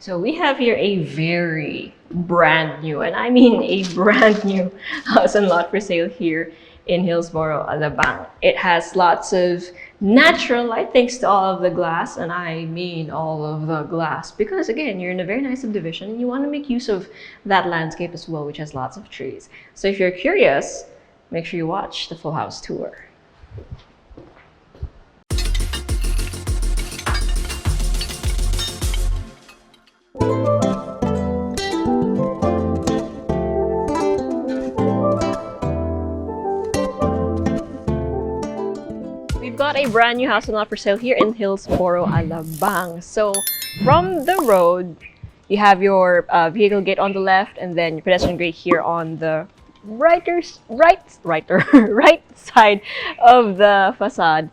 So we have here a very brand new, and I mean a brand new house and lot for sale here in Hillsborough Alabang. It has lots of natural light thanks to all of the glass, and I mean all of the glass, because again, you're in a very nice subdivision and you want to make use of that landscape as well, which has lots of trees. So if you're curious, make sure you watch the full house tour. We've got a brand new house and lot for sale here in Hillsborough Alabang. So from the road, you have your vehicle gate on the left, and then your pedestrian gate here on the right side of the facade.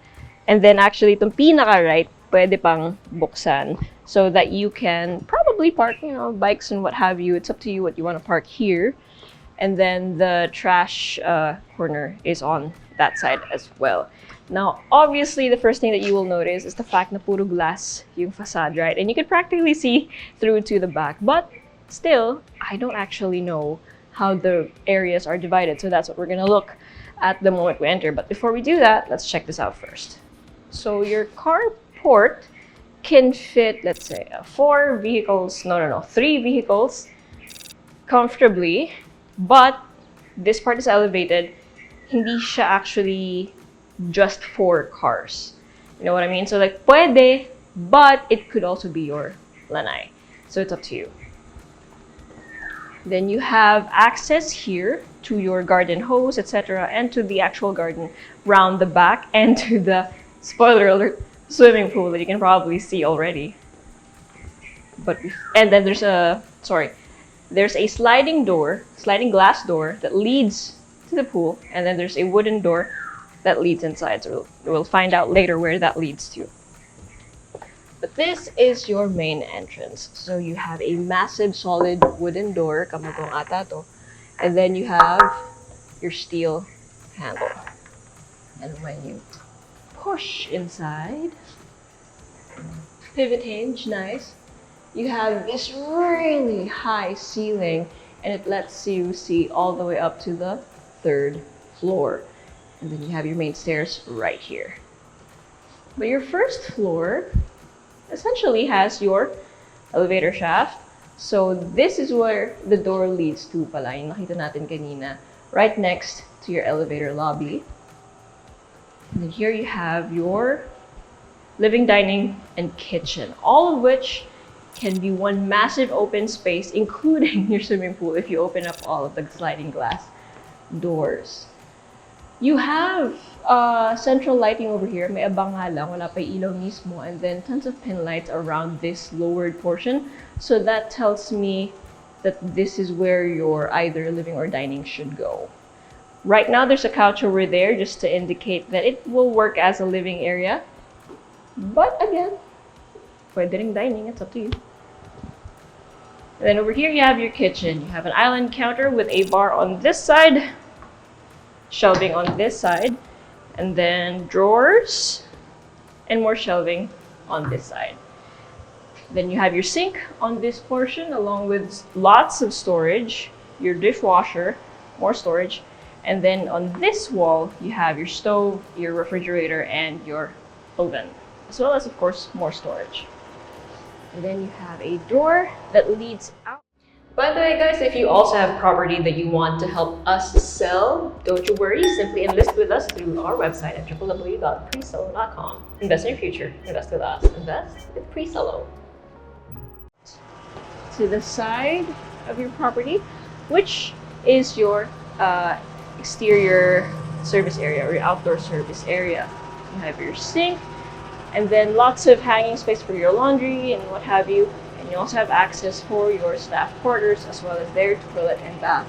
And then actually itong pinaka-right, pwede pang buksan so that you can probably park, bikes and what have you. It's up to you what you want to park here. And then the trash corner is on that side as well. Now, obviously, the first thing that you will notice is the fact na puro glass yung facade, right? And you can practically see through to the back. But still, I don't actually know how the areas are divided. So that's what we're going to look at the moment we enter. But before we do that, let's check this out first. So your carport can fit, let's say, 3 vehicles comfortably. But this part is elevated. Hindi siya actually just 4 cars. You know what I mean? So like, pwede, but it could also be your Lanai. So it's up to you. Then you have access here to your garden hose, etc., and to the actual garden round the back, and to the, spoiler alert, swimming pool that you can probably see already. And then there's a sliding glass door that leads to the pool, and then there's a wooden door that leads inside. So we'll find out later where that leads to. But this is your main entrance. So you have a massive solid wooden door, kamagong ata to, and then you have your steel handle. And when you push inside, pivot hinge, nice. You have this really high ceiling, and it lets you see all the way up to the 3rd floor. And then you have your main stairs right here. But your first floor essentially has your elevator shaft. So this is where the door leads to pala, yung nakita natin kanina, right next to your elevator lobby. And then here you have your living, dining, and kitchen, all of which can be one massive open space, including your swimming pool if you open up all of the sliding glass doors. You have central lighting over here. May abang nga lang, wala pa ilaw mismo, and then tons of pin lights around this lowered portion. So that tells me that this is where your either living or dining should go. Right now, there's a couch over there just to indicate that it will work as a living area. But again, pwede ring dining, it's up to you. And then over here, you have your kitchen. You have an island counter with a bar on this side, shelving on this side, and then drawers and more shelving on this side. Then you have your sink on this portion, along with lots of storage, your dishwasher, more storage, and then on this wall you have your stove, your refrigerator, and your oven, as well as, of course, more storage. And then you have a door that leads out. By the way, guys, if you also have property that you want to help us sell, don't you worry. Simply enlist with us through our website at www.presello.com. Invest in your future. Invest with us. Invest with Presello. To the side of your property, which is your exterior service area or your outdoor service area. You have your sink, and then lots of hanging space for your laundry and what have you. And you also have access for your staff quarters as well as their toilet and bath.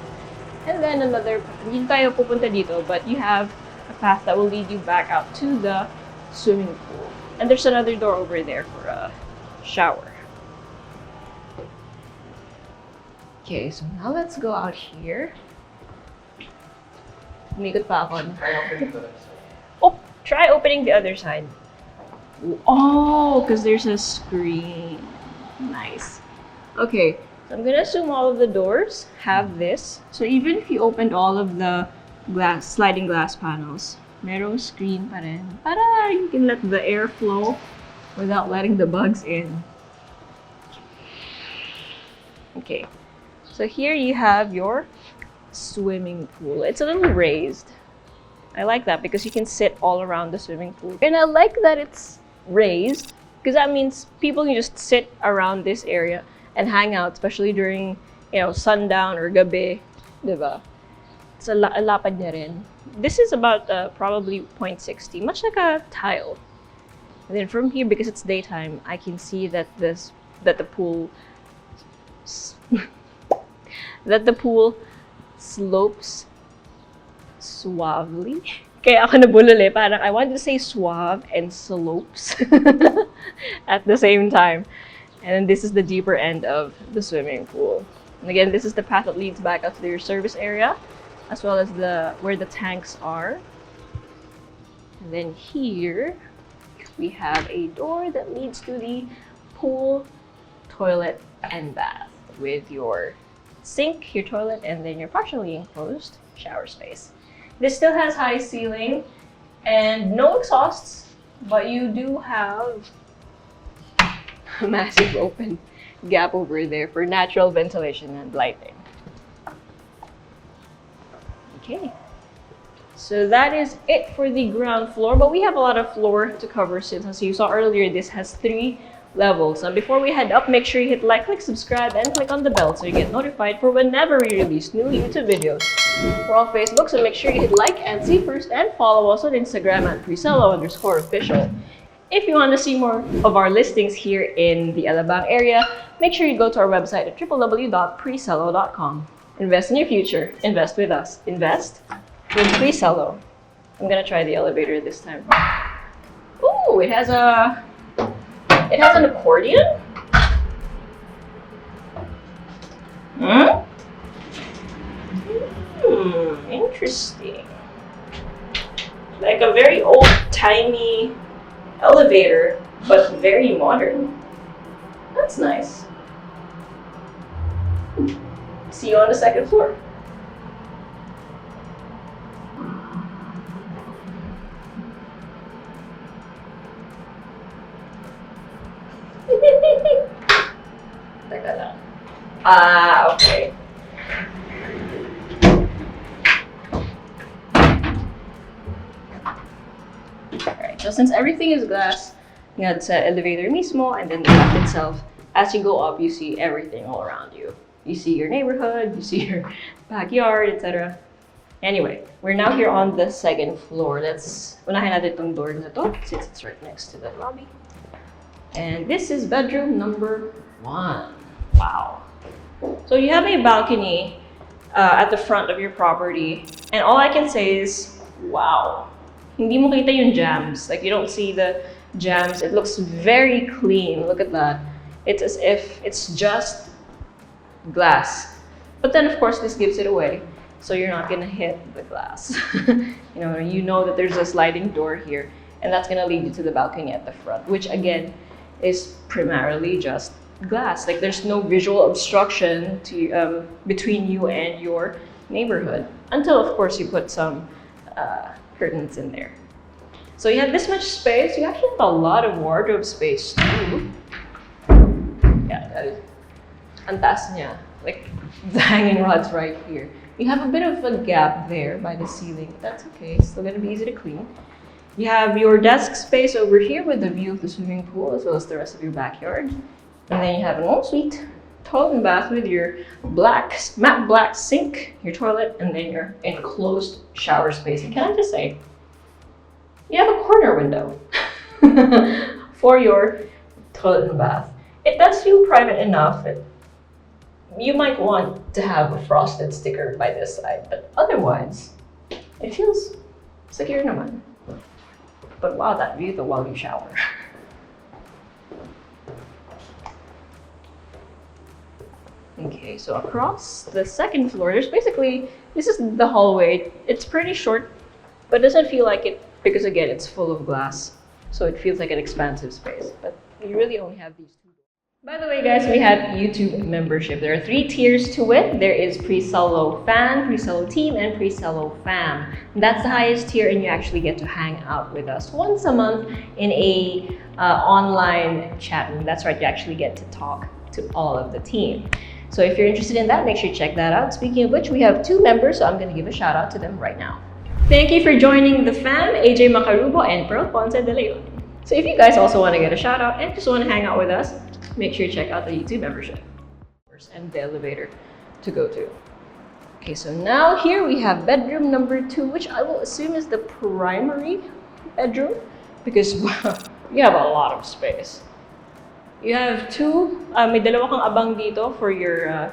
And then another, hindi tayo pupunta dito, but you have a path that will lead you back out to the swimming pool. And there's another door over there for a shower. Okay, so now let's go out here. Umikot pa ako. Oh, try opening the other side. Oh, because there's a screen. Nice. Okay, so I'm gonna assume all of the doors have this. So even if you opened all of the sliding glass panels, merong screen pa rin para you can let the air flow without letting the bugs in. Okay, so here you have your swimming pool. It's a little raised. I like that because you can sit all around the swimming pool. And I like that it's raised because that means people can just sit around this area and hang out, especially during, sundown or gabi, diba? It's a lapad niya rin. This is about probably 0.60, much like a tile. And then from here, because it's daytime, I can see that the pool slopes suavely. Kaya ako nabulol eh. Parang I wanted to say suave and slopes at the same time. And then this is the deeper end of the swimming pool. And again, this is the path that leads back up to your service area, as well as where the tanks are. And then here, we have a door that leads to the pool, toilet, and bath with your sink, your toilet, and then your partially enclosed shower space. This still has high ceiling and no exhausts, but you do have a massive open gap over there for natural ventilation and lighting. Okay, so that is it for the ground floor, but we have a lot of floor to cover since, as you saw earlier, this has 3 levels. Now before we head up, make sure you hit like, click subscribe, and click on the bell so you get notified for whenever we release new YouTube videos. We're on Facebook, so make sure you hit like and see first, and follow us on Instagram at Presello_official. If you want to see more of our listings here in the Alabang area, make sure you go to our website at www.presello.com. Invest in your future. Invest with us. Invest with Presello. I'm gonna try the elevator this time. Ooh, it has an accordion? Interesting. Like a very old-timey elevator, but very modern. That's nice. See you on the 2nd floor. Teka lang. Okay. Alright, so since everything is glass, you had sa elevator mismo, and then the lift itself, as you go up, you see everything all around you. You see your neighborhood, you see your backyard, etc. Anyway, we're now here on the 2nd floor. Let's unahin natin itong door na to, since it's right next to the lobby. And this is bedroom number 1. Wow. So you have a balcony at the front of your property, and all I can say is, wow. Hindi mo kita yung jams. Like, you don't see the jams. It looks very clean. Look at that. It's as if it's just glass. But then, of course, this gives it away, so you're not gonna hit the glass. You know that there's a sliding door here, and that's gonna lead you to the balcony at the front, which again is primarily just glass. Like, there's no visual obstruction to between you and your neighborhood, until of course you put some curtains in there. So you have this much space. You actually have a lot of wardrobe space too. Yeah, that is antas niya. Like, the hanging rod's right here. You have a bit of a gap there by the ceiling. That's okay. It's still gonna be easy to clean. You have your desk space over here with the view of the swimming pool as well as the rest of your backyard. And then you have an ensuite, toilet and bath with your matte black sink, your toilet, and then your enclosed shower space. And can I just say, you have a corner window for your toilet and bath. It does feel private enough. You might want to have a frosted sticker by this side, but otherwise, it feels secure naman. But wow, that view though while you shower. Okay, so across the 2nd floor, this is the hallway. It's pretty short, but it doesn't feel like it because again, it's full of glass. So it feels like an expansive space, but you really only have these 2 doors. By the way, guys, we have YouTube membership. There are 3 tiers to it. There is Presello Fan, Presello Team, and Presello Fam. And that's the highest tier, and you actually get to hang out with us once a month in a online chat room. That's right, you actually get to talk to all of the team. So if you're interested in that, make sure you check that out. Speaking of which, we have 2 members, so I'm going to give a shout out to them right now. Thank you for joining the fam, AJ Macarubo and Pearl Ponce de Leon. So if you guys also want to get a shout out and just want to hang out with us, make sure you check out the YouTube membership and the elevator to go to. Okay, so now here we have bedroom number 2, which I will assume is the primary bedroom because you have a lot of space. You have 2, may dalawa kang abang dito for your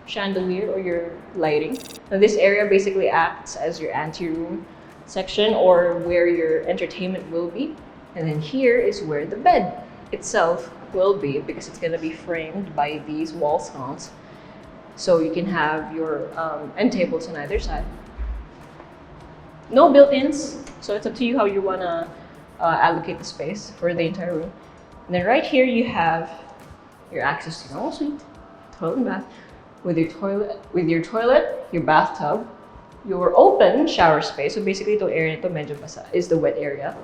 chandelier or your lighting. Now this area basically acts as your anteroom section or where your entertainment will be. And then here is where the bed itself will be because it's going to be framed by these wall sconces. So you can have your end tables on either side. No built-ins, so it's up to you how you want to allocate the space for the entire room. And then right here you have your access to your ensuite, toilet and bath, with your toilet, your bathtub, your open shower space. So basically, the area to medyo basa is the wet area.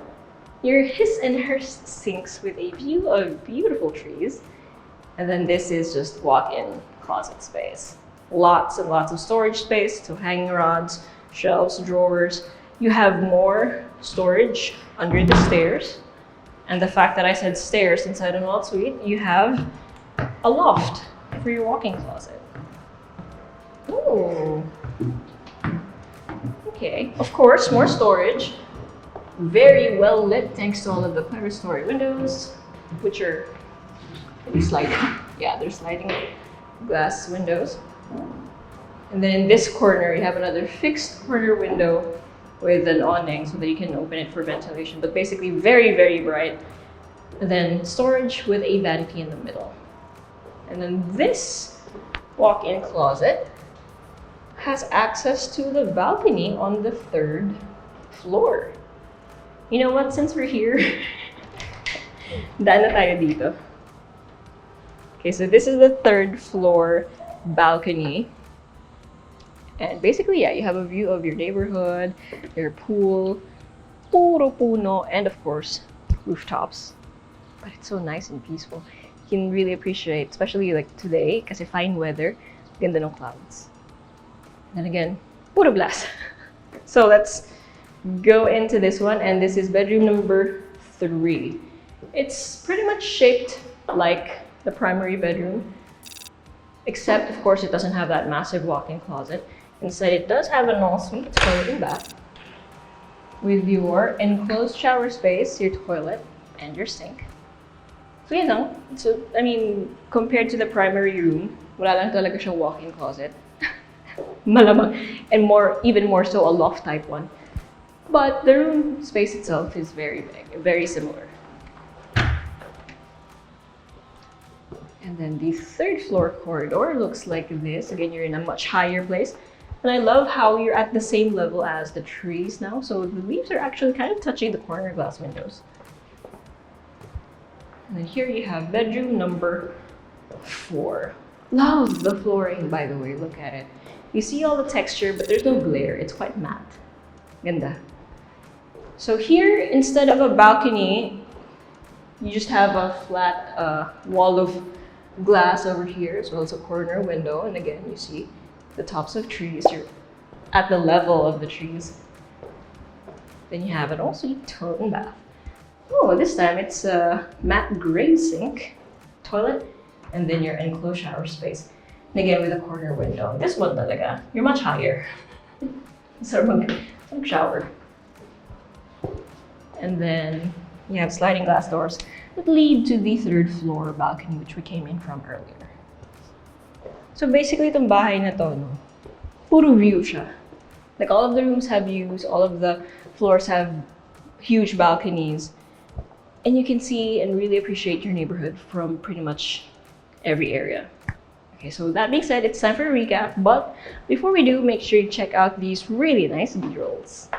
Your his and hers sinks with a view of beautiful trees. And then this is just walk-in closet space. Lots and lots of storage space, so hanging rods, shelves, drawers. You have more storage under the stairs. And the fact that I said stairs inside an ensuite, you have a loft for your walk-in closet. Ooh. Okay, of course, more storage. Very well lit thanks to all of the clever story windows, which are sliding. Yeah, they're sliding glass windows. And then in this corner, you have another fixed corner window with an awning so that you can open it for ventilation, but basically very, very bright. And then storage with a vanity in the middle. And then this walk-in closet has access to the balcony on the 3rd floor. You know what? Since we're here, daan na tayo dito. Okay, so this is the 3rd floor balcony. And basically, yeah, you have a view of your neighborhood, your pool, puro puno, and of course, rooftops. But it's so nice and peaceful. You can really appreciate, especially like today, kasi fine weather, ganda ng clouds. And again, puro glass. So let's go into this one, and this is bedroom number 3. It's pretty much shaped like the primary bedroom, except of course it doesn't have that massive walk-in closet. Instead, it does have an ensuite, toilet and bath, with your enclosed shower space, your toilet, and your sink. So yun lang. So, I mean, compared to the primary room, wala lang talaga siyang walk-in closet. Malamang. And even more so, a loft type one. But the room space itself is very big, very similar. And then the 3rd floor corridor looks like this. Again, you're in a much higher place. And I love how you're at the same level as the trees now. So the leaves are actually kind of touching the corner glass windows. And then here you have bedroom number 4. Love the flooring, by the way. Look at it. You see all the texture, but there's no glare. It's quite matte. Ganda. So here, instead of a balcony, you just have a flat wall of glass over here, as well as a corner window. And again, you see the tops of trees. You're at the level of the trees. Then you have an ensuite, toilet and bath. Oh, this time it's a matte gray sink, toilet, and then your enclosed shower space. And again, with a corner window. This one talaga, you're much higher. So mag-shower. And then you have sliding glass doors that lead to the 3rd floor balcony, which we came in from earlier. So basically, itong bahay na to, no, puro view siya. Like all of the rooms have views, all of the floors have huge balconies, and you can see and really appreciate your neighborhood from pretty much every area. Okay, so that being said, it's time for a recap, but before we do, make sure you check out these really nice B-rolls.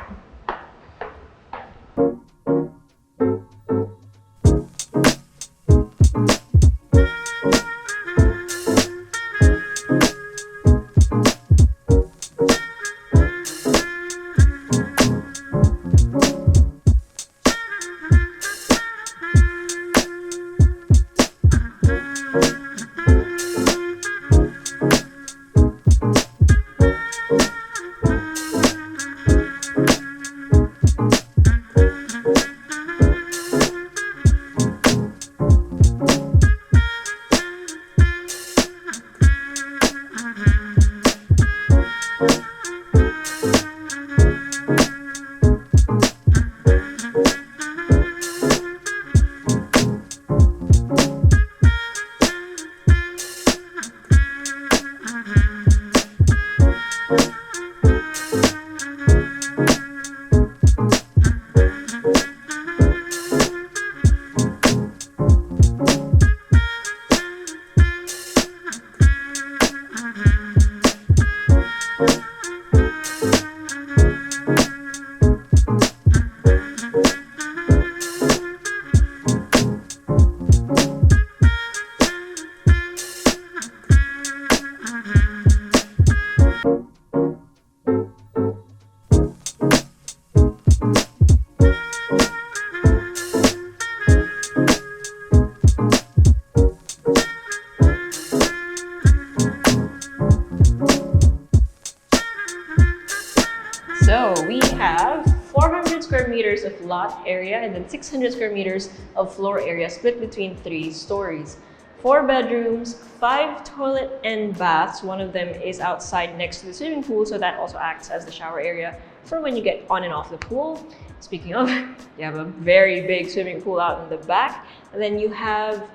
meters of lot area and then 600 square meters of floor area split between 3 stories. 4 bedrooms, 5 toilet and baths. One of them is outside next to the swimming pool, so that also acts as the shower area for when you get on and off the pool. Speaking of, you have a very big swimming pool out in the back. And then you have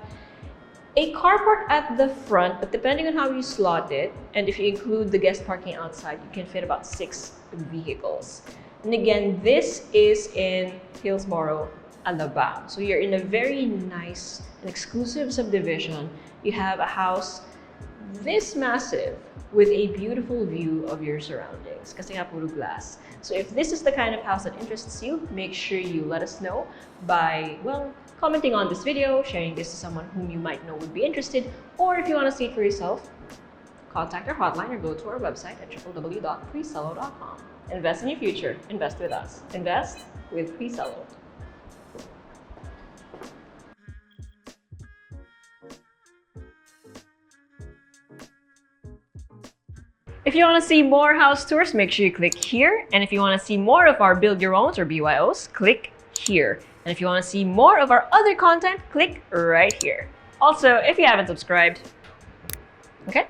a carport at the front, but depending on how you slot it, and if you include the guest parking outside, you can fit about 6 vehicles. And again, this is in Hillsborough Alabang. So you're in a very nice and exclusive subdivision. You have a house this massive with a beautiful view of your surroundings. Kasi nga puro glass. So if this is the kind of house that interests you, make sure you let us know by, well, commenting on this video, sharing this to someone whom you might know would be interested, or if you want to see it for yourself, contact our hotline or go to our website at www.presello.com. Invest in your future. Invest with us. Invest with Presello. If you want to see more house tours, make sure you click here. And if you want to see more of our Build Your Owns or BYOs, click here. And if you want to see more of our other content, click right here. Also, if you haven't subscribed, okay?